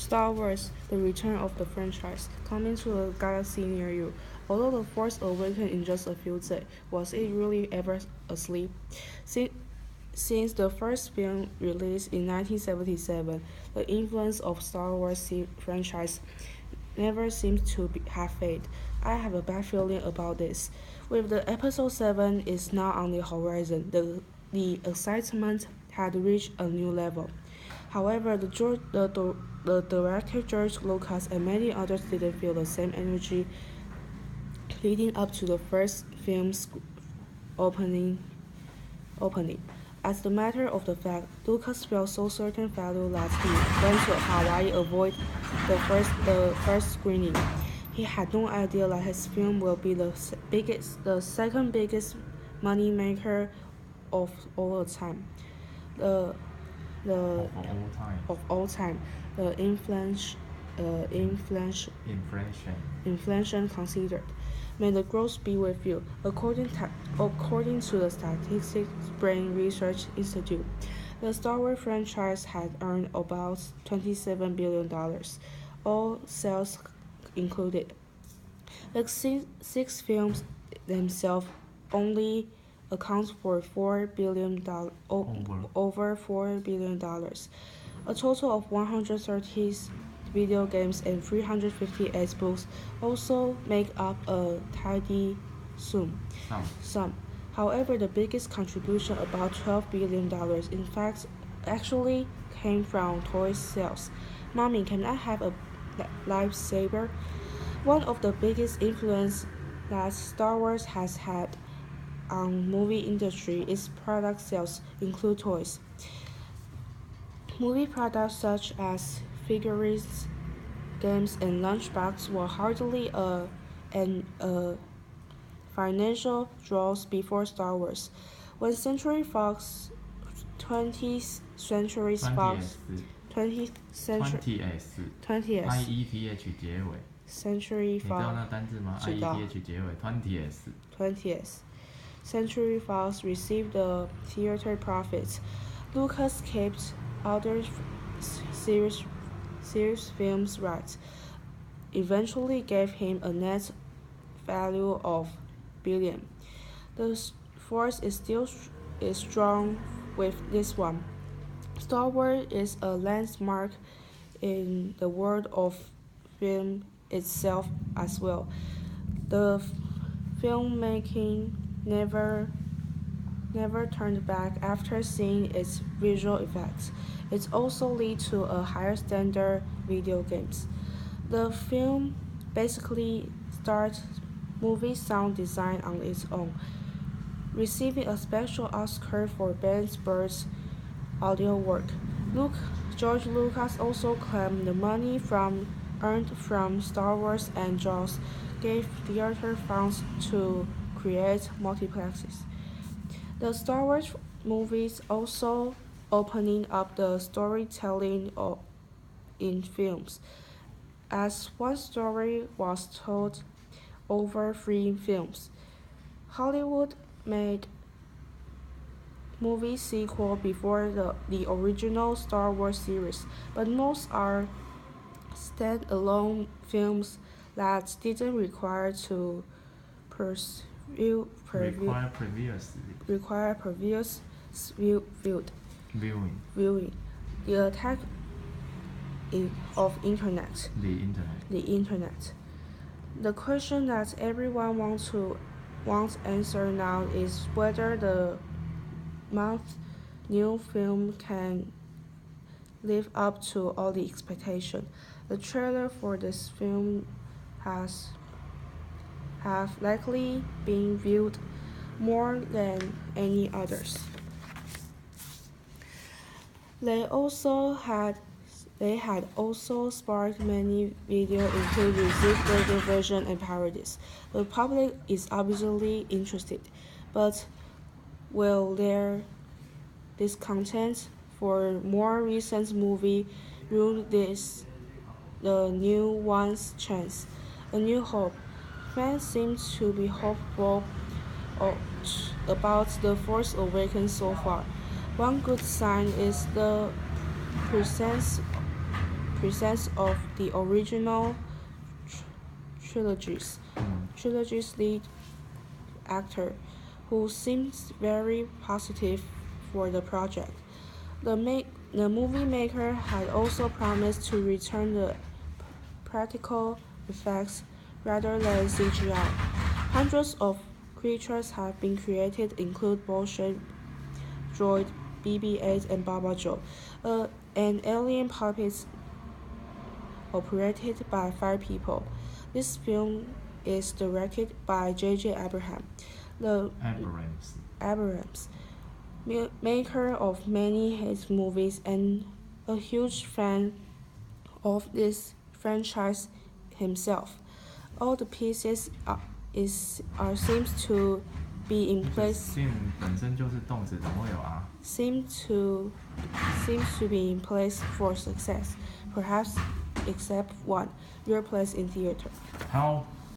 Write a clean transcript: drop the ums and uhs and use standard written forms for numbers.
Star Wars: The Return of the franchise, coming to a galaxy near you. Although The Force Awakens in just a few days, was it really ever asleep? Si- Since the first film released in 1977, the influence of Star Wars franchise never seems to have faded. I have a bad feeling about this. With the episode 7 is now on the horizon, the excitement had reached a new level. However, the director George Lucas and many others didn't feel the same energy leading up to the first film's opening. opening. As a matter of the fact, Lucas felt so certain value that he went to Hawaii avoid the first screening. He had no idea that his film will be the second biggest money maker of all time. The the Of all time. of all time, the inflation considered. May the growth be with you. According to the Statistics Brain Research Institute, the Star Wars franchise had earned about $27 billion, all sales included. The six films themselves only account for over $4 billion. A total of 130 video games and 358 books also make up a tidy sum. However, the biggest contribution, about $12 billion, in fact, actually came from toy sales. Mommy, can I have a lightsaber? One of the biggest influence that Star Wars has had on movie industry is product sales include toys. Movie products such as figurines, games, and lunchbox were hardly a financial draws before Star Wars. When Century Fox 20th Century Fox 20th Century 20th IETH 结尾， Century 你知道 Fox 那单字吗知道？IETH 结尾 20th。 20th Century Fox received the theater profits. Lucas kept other series films rights, eventually gave him a net value of billion. The force is strong with this one. Star Wars is a landmark in the world of film itself as well. The filmmaking never turned back after seeing its visual effects. It also led to a higher standard video games. The film basically starts movie sound design on its own, receiving a special Oscar for Band Bird's audio work. George Lucas also claimed the money earned from Star Wars and Jaws gave theater funds to create multiplexes. The Star Wars movies also opening up the storytelling in films, as one story was told over 3 films. Hollywood made movie sequel before the original Star Wars series, but most are stand-alone films that didn't require to require previous viewing. The attack of the internet. The question that everyone wants answer now is whether the new film can live up to all the expectation. The trailer for this film have likely been viewed more than any others. They had also sparked many videos including music version and parodies. The public is obviously interested, but will their discontent for more recent movie ruin the new one's chance? A New Hope. Fans seem to be hopeful about The Force Awakens so far. One good sign is the presence of the original trilogy's lead actor, who seems very positive for the project. The movie maker had also promised to return the practical effects rather than CGI. Hundreds of creatures have been created, include bullshit droid BB-8 and Baba Joe, and alien puppets operated by 5 people. This film is directed by J.J. Abrams, maker of many hit movies and a huge fan of this franchise himself. All the pieces seems to be in place. Sim 本身就是动词，怎么会有 are？ Seems to be in place for success, perhaps except one, your place in theater. How